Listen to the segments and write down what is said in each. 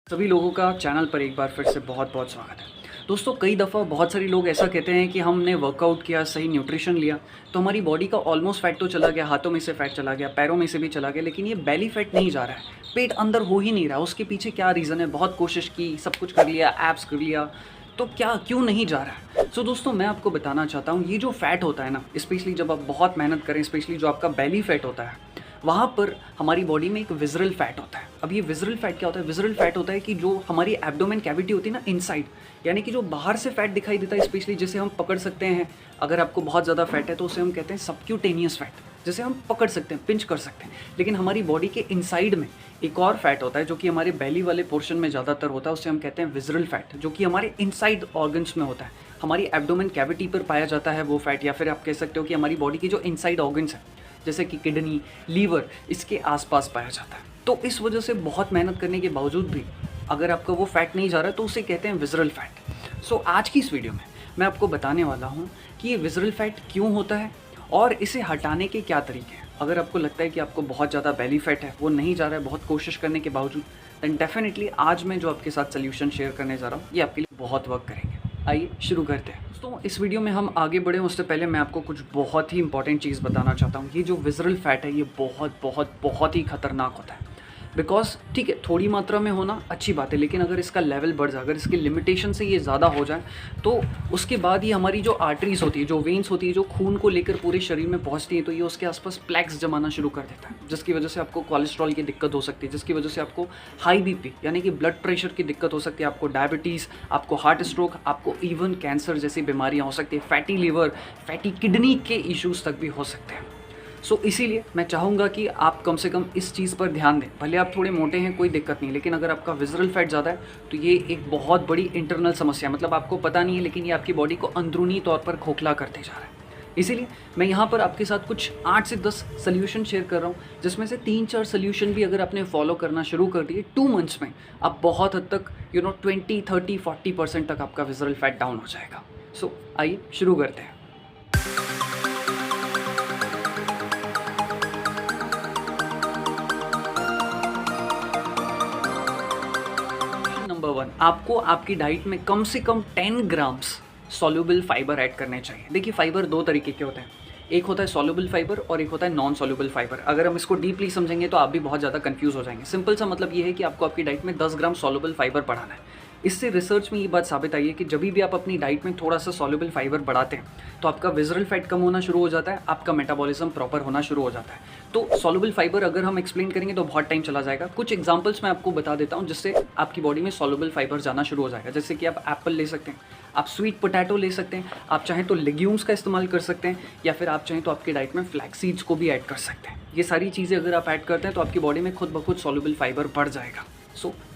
सभी लोगों का चैनल पर एक बार फिर से बहुत बहुत स्वागत है। दोस्तों, कई दफ़ा बहुत सारे लोग ऐसा कहते हैं कि हमने वर्कआउट किया, सही न्यूट्रिशन लिया, तो हमारी बॉडी का ऑलमोस्ट फैट तो चला गया, हाथों में से फैट चला गया, पैरों में से भी चला गया, लेकिन ये बेली फैट नहीं जा रहा है, पेट अंदर हो ही नहीं रहा। उसके पीछे क्या रीज़न है? बहुत कोशिश की, सब कुछ कर लिया, एब्स कर लिया, तो क्या क्यों नहीं जा रहा है? दोस्तों, मैं आपको बताना चाहता हूँ, ये जो फैट होता है ना, स्पेशली जब आप बहुत मेहनत करें, स्पेशली जो आपका बेली फैट होता है, वहाँ पर हमारी बॉडी में एक विज़रल फैट होता है। अब ये विज़रल फैट क्या होता है? विज़रल फैट होता है कि जो हमारी एब्डोमेन कैविटी होती है ना, इनसाइड, यानी कि जो बाहर से फैट दिखाई देता है, स्पेशली जिसे हम पकड़ सकते हैं। अगर आपको बहुत ज़्यादा फैट है तो उसे हम कहते हैं सबक्यूटेनियस फैट, जिसे हम पकड़ सकते हैं, पिंच कर सकते हैं। लेकिन हमारी बॉडी के इनसाइड में एक और फैट होता है जो कि हमारे बेली वाले पोर्शन में ज़्यादातर होता है, उसे हम कहते हैं विज़रल फैट, जो कि हमारे इनसाइड ऑर्गन्स में होता है। हमारी एब्डोमेन कैविटी पर पाया जाता है वो फैट, या फिर आप कह सकते हो कि हमारी बॉडी की जो इनसाइड ऑर्गन्स है, जैसे कि किडनी, लीवर, इसके आसपास पाया जाता है। तो इस वजह से बहुत मेहनत करने के बावजूद भी अगर आपका वो फैट नहीं जा रहा है तो उसे कहते हैं विज़रल फैट। आज की इस वीडियो में मैं आपको बताने वाला हूँ कि ये विज़रल फैट क्यों होता है और इसे हटाने के क्या तरीके हैं। अगर आपको लगता है कि आपको बहुत ज़्यादा बेली फैट है, वो नहीं जा रहा है बहुत कोशिश करने के बावजूद, दैन डेफिनेटली आज मैं जो आपके साथ सोल्यूशन शेयर करने जा रहा हूँ, ये आपके लिए बहुत वर्क करेंगे। आइए शुरू करते हैं। दोस्तों, इस वीडियो में हम आगे बढ़ें उससे पहले मैं आपको कुछ बहुत ही इंपॉर्टेंट चीज़ बताना चाहता हूँ। ये जो विज़रल फैट है, ये बहुत बहुत बहुत ही खतरनाक होता है। बिकॉज ठीक है, थोड़ी मात्रा में होना अच्छी बात है, लेकिन अगर इसका लेवल बढ़ जाए, अगर इसकी लिमिटेशन से ये ज़्यादा हो जाए, तो उसके बाद ही हमारी जो आर्टरीज होती है, जो वेन्स होती है, जो खून को लेकर पूरे शरीर में पहुंचती है, तो ये उसके आसपास प्लैक्स जमाना शुरू कर देता है, जिसकी वजह से आपको कोलेस्ट्रॉल की दिक्कत हो सकती है, जिसकी वजह से आपको हाई बीपी यानी कि ब्लड प्रेशर की दिक्कत हो सकती है, आपको डायबिटीज़, आपको हार्ट स्ट्रोक, आपको इवन कैंसर जैसी बीमारियाँ हो सकती है, फैटी लिवर, फैटी किडनी के इश्यूज़ तक भी हो सकते हैं। इसीलिए मैं चाहूँगा कि आप कम से कम इस चीज़ पर ध्यान दें। भले आप थोड़े मोटे हैं, कोई दिक्कत नहीं, लेकिन अगर आपका विज़रल फैट ज़्यादा है तो ये एक बहुत बड़ी इंटरनल समस्या है। मतलब आपको पता नहीं है, लेकिन ये आपकी बॉडी को अंदरूनी तौर पर खोखला करते जा रहा है। इसीलिए मैं यहाँ पर आपके साथ कुछ 8 से 10 सोल्यूशन शेयर कर रहा हूँ, जिसमें से 3-4 सोल्यूशन भी अगर आपने फॉलो करना शुरू कर दिए 2 मंथ्स में, आप बहुत हद तक 20, 30, 40% तक आपका विज़रल फैट डाउन हो जाएगा। आइए शुरू करते हैं। नंबर 1, आपको आपकी डाइट में कम से कम 10 ग्राम्स सॉल्युबल फाइबर ऐड करने चाहिए। देखिए, फाइबर 2 तरीके के होते हैं, एक होता है सॉल्युबल फाइबर और एक होता है नॉन सॉल्युबल फाइबर। अगर हम इसको डीपली समझेंगे तो आप भी बहुत ज़्यादा कंफ्यूज हो जाएंगे। सिंपल सा मतलब ये है कि आपको आपकी डाइट में 10 ग्राम सॉल्युबल फाइबर बढ़ाना है। इससे रिसर्च में ये बात साबित आई है कि जब भी आप अपनी डाइट में थोड़ा सा सॉल्युबल फाइबर बढ़ाते हैं तो आपका विज़रल फैट कम होना शुरू हो जाता है, आपका मेटाबॉलिज्म प्रॉपर होना शुरू हो जाता है। तो सॉल्युबल फाइबर अगर हम एक्सप्लेन करेंगे तो बहुत टाइम चला जाएगा। कुछ एग्जांपल्स मैं आपको बता देता हूँ जिससे आपकी बॉडी में सॉल्युबल फाइबर जाना शुरू हो जाएगा। जैसे कि आप एप्पल ले सकते हैं, आप स्वीट पोटैटो ले सकते हैं, आप चाहें तो लेग्यूम्स का इस्तेमाल कर सकते हैं, या फिर आप चाहें तो आपकी डाइट में फ्लैक्स सीड्स को भी ऐड कर सकते हैं। ये सारी चीज़ें अगर आप ऐड करते हैं तो आपकी बॉडी में खुद ब खुद सॉल्युबल फाइबर बढ़ जाएगा।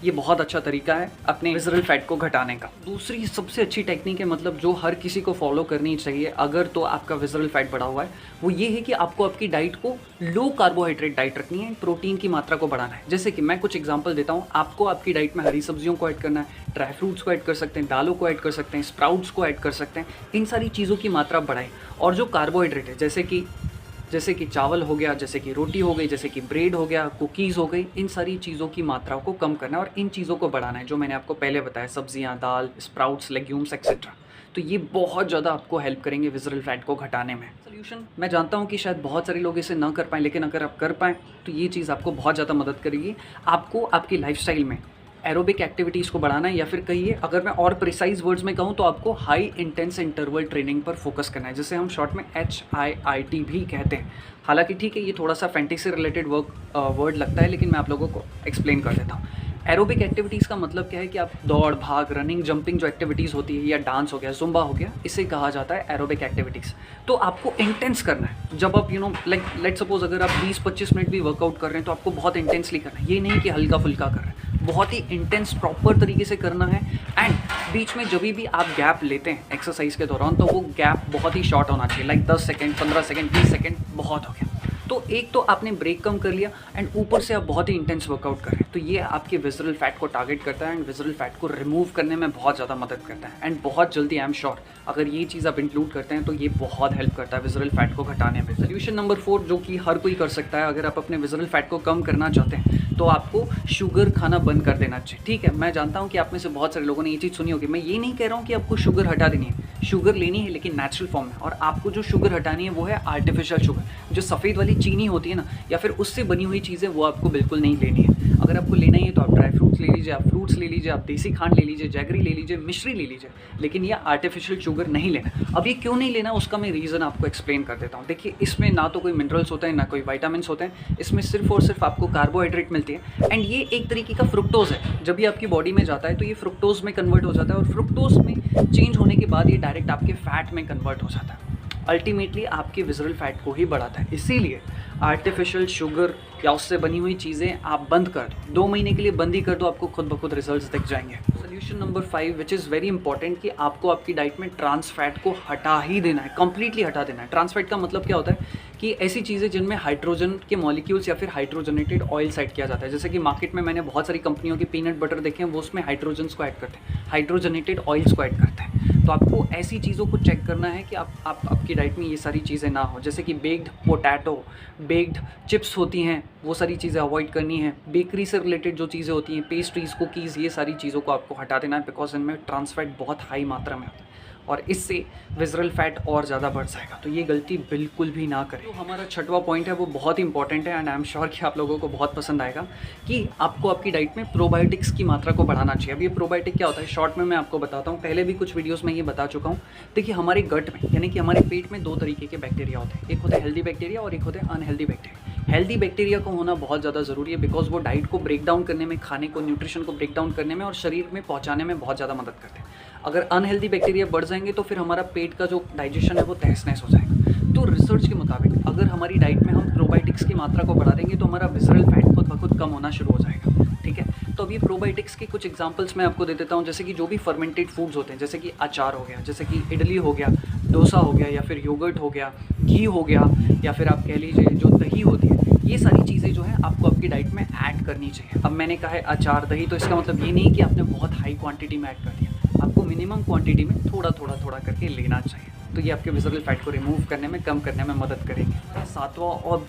ये बहुत अच्छा तरीका है अपने विज़रल फैट को घटाने का। दूसरी सबसे अच्छी टेक्निक है, मतलब जो हर किसी को फॉलो करनी चाहिए अगर तो आपका विज़रल फैट बढ़ा हुआ है, वो ये है कि आपको आपकी डाइट को लो कार्बोहाइड्रेट डाइट रखनी है, प्रोटीन की मात्रा को बढ़ाना है। जैसे कि मैं कुछ एग्जांपल देता हूँ, आपको आपकी डाइट में हरी सब्जियों को ऐड करना है, ड्राई फ्रूट्स को ऐड कर सकते हैं, दालों को ऐड कर सकते हैं, स्प्राउट्स को ऐड कर सकते हैं। इन सारी चीज़ों की मात्रा बढ़ाएं। और जो कार्बोहाइड्रेट है, जैसे कि चावल हो गया, जैसे कि रोटी हो गई, जैसे कि ब्रेड हो गया, कुकीज़ हो गई, इन सारी चीज़ों की मात्रा को कम करना है और इन चीज़ों को बढ़ाना है, जो मैंने आपको पहले बताया, सब्जियां, दाल, स्प्राउट्स, लेग्यूम्स एक्सेट्रा। तो ये बहुत ज़्यादा आपको हेल्प करेंगे विज़रल फैट को घटाने में। सोल्यूशन मैं जानता हूँ कि शायद बहुत सारे लोग इसे ना कर पाएँ, लेकिन अगर आप कर पाएँ तो ये चीज़ आपको बहुत ज़्यादा मदद करेगी। आपको आपकी लाइफस्टाइल में एरोबिक एक्टिविटीज़ को बढ़ाना है, या फिर कहिए अगर मैं और प्रिसाइज वर्ड्स में कहूँ तो आपको हाई इंटेंस इंटरवल ट्रेनिंग पर फोकस करना है, जिसे हम शॉर्ट में HIIT भी कहते हैं। हालांकि ठीक है, ये थोड़ा सा फैंटेसी से रिलेटेड वर्ड लगता है, लेकिन मैं आप लोगों को एक्सप्लेन कर देता हूँ। एरोबिक एक्टिविटीज़ का मतलब क्या है कि आप दौड़, भाग, रनिंग, जंपिंग जो एक्टिविटीज़ होती है, या डांस हो गया, जुम्बा हो गया, इसे कहा जाता है एरोबिक एक्टिविटीज़। तो आपको इंटेंस करना है। जब आप लाइक लेट सपोज अगर आप 20-25 मिनट भी वर्कआउट कर रहे हैं तो आपको बहुत इंटेंसली करना है। ये नहीं कि हल्का फुल्का कर रहे हैं, बहुत ही इंटेंस प्रॉपर तरीके से करना है। एंड बीच में जब भी आप गैप लेते हैं एक्सरसाइज के दौरान, तो वो गैप बहुत ही शॉर्ट होना चाहिए, लाइक 10 सेकेंड, 15 सेकेंड, 20 सेकेंड बहुत हो गया। तो एक तो आपने ब्रेक कम कर लिया एंड ऊपर से आप बहुत ही इंटेंस वर्कआउट कर रहे हैं, तो ये आपके विज़रल फैट को टारगेट करता है एंड विज़रल फैट को रिमूव करने में बहुत ज़्यादा मदद करता है। एंड बहुत जल्दी, आई एम श्योर, अगर ये चीज़ आप इंक्लूड करते हैं तो ये बहुत हेल्प करता है विज़रल फैट को घटाने में। सोल्यूशन नंबर 4 जो कि हर कोई कर सकता है, अगर आप अपने विज़रल फैट को कम करना चाहते हैं तो आपको शुगर खाना बंद कर देना चाहिए। ठीक है, मैं जानता हूँ कि आप में से बहुत सारे लोगों ने ये चीज़ सुनी होगी। मैं ये नहीं कह रहा हूँ कि आपको शुगर हटा देनी है, शुगर लेनी है लेकिन नेचुरल फॉर्म में। और आपको जो शुगर हटानी है वो है आर्टिफिशियल शुगर, जो सफ़ेद वाली चीनी होती है ना, या फिर उससे बनी हुई चीज़ें, वो आपको बिल्कुल नहीं लेनी है। अगर आपको लेना ही है तो आप ड्राई फ्रूट्स ले लीजिए, आप फ्रूट्स ले लीजिए, आप देसी खांड ले लीजिए, जैगरी ले लीजिए, मिश्री ले लीजिए, लेकिन ये आर्टिफिशियल शुगर नहीं लेना। अब ये क्यों नहीं लेना उसका मैं रीज़न आपको एक्सप्लेन कर देता हूँ। देखिए, इसमें ना तो कोई मिनरल्स होते हैं ना कोई विटामिन्स होते हैं, इसमें सिर्फ और सिर्फ आपको कार्बोहाइड्रेट मिलती है। एंड ये एक तरीके का फ्रुक्टोज़ है, जब भी आपकी बॉडी में जाता है तो ये फ्रुक्टोज़ में कन्वर्ट हो जाता है, और फ्रुक्टोज़ में चेंज होने के बाद ये डायरेक्ट आपके फैट में कन्वर्ट हो जाता है, अल्टीमेटली आपके विजरल फैट को ही बढ़ाता है। इसीलिए आर्टिफिशियल शुगर या उससे बनी हुई चीज़ें आप बंद कर दो, 2 महीने के लिए बंद ही कर दो, आपको खुद ब खुद रिजल्ट्स दिख जाएंगे। Solution number 5 which is very important, कि आपको आपकी डाइट में ट्रांस फैट को हटा ही देना है, कंप्लीटली हटा देना है। ट्रांस फैट का मतलब क्या होता है कि ऐसी चीज़ें जिनमें हाइड्रोजन के मॉलिक्यूल्स या फिर हाइड्रोजनेटेड ऑयल ऐड किया जाता है। जैसे कि मार्केट में मैंने बहुत सारी कंपनियों के पीनट बटर देखे हैं, वो उसमें हाइड्रोजन्स को ऐड करते हैं, हाइड्रोजनेटेड ऑयल्स को ऐड करते हैं। तो आपको ऐसी चीज़ों को चेक करना है कि आपकी डाइट में ये सारी चीज़ें ना हो। जैसे कि बेक्ड पोटैटो, बेक्ड चिप्स होती हैं, वो सारी चीज़ें अवॉइड करनी है। बेकरी से रिलेटेड जो चीज़ें होती हैं, पेस्ट्रीज़, कुकीज़, ये सारी चीज़ों को आपको हटा देना है, बिकॉज इनमें ट्रांस फैट बहुत हाई मात्रा में होता है और इससे विजरल फैट और ज़्यादा बढ़ जाएगा। तो ये गलती बिल्कुल भी ना करें। तो हमारा 6वां पॉइंट है, वो बहुत ही इंपॉर्टेंट है एंड आई एम श्योर कि आप लोगों को बहुत पसंद आएगा, कि आपको आपकी डाइट में प्रोबायोटिक्स की मात्रा को बढ़ाना चाहिए। अब ये प्रोबायोटिक क्या होता है, शॉर्ट में मैं आपको बताता हूँ, पहले भी कुछ वीडियोज़ में ये बता चुका हूँ। देखिए, हमारे गट में यानी कि हमारे पेट में 2 तरीके के बैक्टीरिया होते हैं, एक होता है हेल्दी बैक्टीरिया और एक होता है अनहेल्दी बैक्टीरिया। हेल्दी बैक्टीरिया को होना बहुत ज़्यादा ज़रूरी है, बिकॉज वो डाइट को ब्रेक डाउन करने में, खाने को, न्यूट्रिशन को ब्रेक डाउन करने में और शरीर में पहुँचाने में बहुत ज़्यादा मदद करते हैं। अगर अनहेल्दी बैक्टीरिया बढ़ जाएंगे तो फिर हमारा पेट का जो डाइजेशन है वो तहस नहस हो जाएगा। तो रिसर्च के मुताबिक अगर हमारी डाइट में हम प्रोबायोटिक्स की मात्रा को बढ़ा देंगे तो हमारा विजरल फैट खुद ब खुद कम होना शुरू हो जाएगा। ठीक है, तो अभी प्रोबायोटिक्स के कुछ एग्जांपल्स मैं आपको दे देता हूँ। जैसे कि जो भी फर्मेंटेड फूड्स होते हैं, जैसे कि अचार हो गया, जैसे कि इडली हो गया, डोसा हो गया, या फिर योगर्ट हो गया, घी हो गया, या फिर आप कह लीजिए जो दही होती है, ये सारी चीज़ें जो है आपको आपकी डाइट में ऐड करनी चाहिए। अब मैंने कहा है अचार, दही, तो इसका मतलब ये नहीं कि आपने बहुत हाई क्वांटिटी में ऐड कर दिया, आपको मिनिमम क्वांटिटी में थोड़ा थोड़ा करके लेना चाहिए। तो ये आपके विजरल फैट को रिमूव करने में, कम करने में मदद करेंगे। 7वां और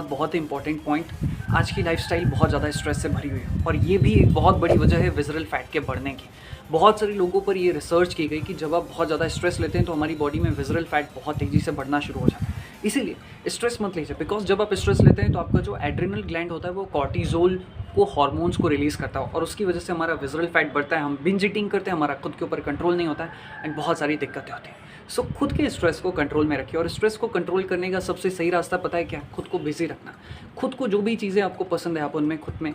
बहुत इंपॉर्टेंट पॉइंट, आज की लाइफस्टाइल बहुत ज़्यादा स्ट्रेस से भरी हुई है और ये भी एक बहुत बड़ी वजह है विजरल फैट के बढ़ने की। बहुत सारे लोगों पर ये रिसर्च की गई कि जब आप बहुत ज़्यादा स्ट्रेस लेते हैं तो हमारी बॉडी में विजरल फैट बहुत तेज़ी से बढ़ना शुरू हो जाता है। इसीलिए स्ट्रेस मत लीजिए, बिकॉज जब आप स्ट्रेस लेते हैं तो आपका जो एड्रिनल ग्लैंड होता है वो कॉर्टिजोल को, हार्मोन्स को रिलीज़ करता है और उसकी वजह से हमारा विजरल फैट बढ़ता है। हम बिंज ईटिंग करते हैं, हमारा खुद के ऊपर कंट्रोल नहीं होता है एंड बहुत सारी दिक्कतें होती हैं। सो खुद के स्ट्रेस को कंट्रोल में रखिए, और स्ट्रेस को कंट्रोल करने का सबसे सही रास्ता पता है क्या? खुद को बिजी रखना। खुद को जो भी चीज़ें आपको पसंद है आप उनमें खुद में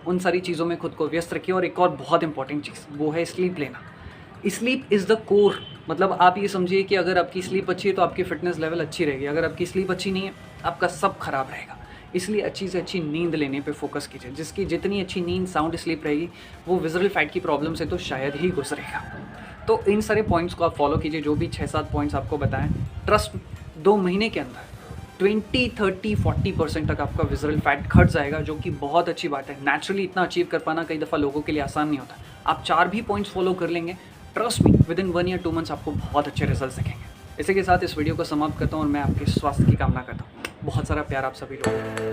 उन सारी चीज़ों में खुद को व्यस्त रखिए। और एक और बहुत इंपॉर्टेंट चीज़ वो है स्लीप लेना। स्लीप इज़ द कोर, मतलब आप ये समझिए कि अगर आपकी स्लीप अच्छी है तो आपकी फिटनेस लेवल अच्छी रहेगी, अगर आपकी स्लीप अच्छी नहीं है आपका सब खराब रहेगा। इसलिए अच्छी से अच्छी नींद लेने पे फोकस कीजिए। जिसकी जितनी अच्छी नींद, साउंड स्लीप रहेगी, वो विजरल फैट की प्रॉब्लम से तो शायद ही गुजरेगा। तो इन सारे पॉइंट्स को आप फॉलो कीजिए, जो भी 6-7 पॉइंट्स आपको बताएं। ट्रस्ट, 2 महीने के अंदर 20, 30, 40% तक आपका विजरल फैट घट जाएगा, जो कि बहुत अच्छी बात है। नेचुरली इतना अचीव कर पाना कई दफ़ा लोगों के लिए आसान नहीं होता। आप 4 भी पॉइंट्स फॉलो कर लेंगे, ट्रस्ट मी, विद इन 1 या 2 मंथ्स आपको बहुत अच्छे रिजल्ट दिखेंगे। इसी के साथ इस वीडियो को समाप्त करता हूँ और मैं आपके स्वास्थ्य की कामना करता हूँ। बहुत सारा प्यार आप सभी लोगों को।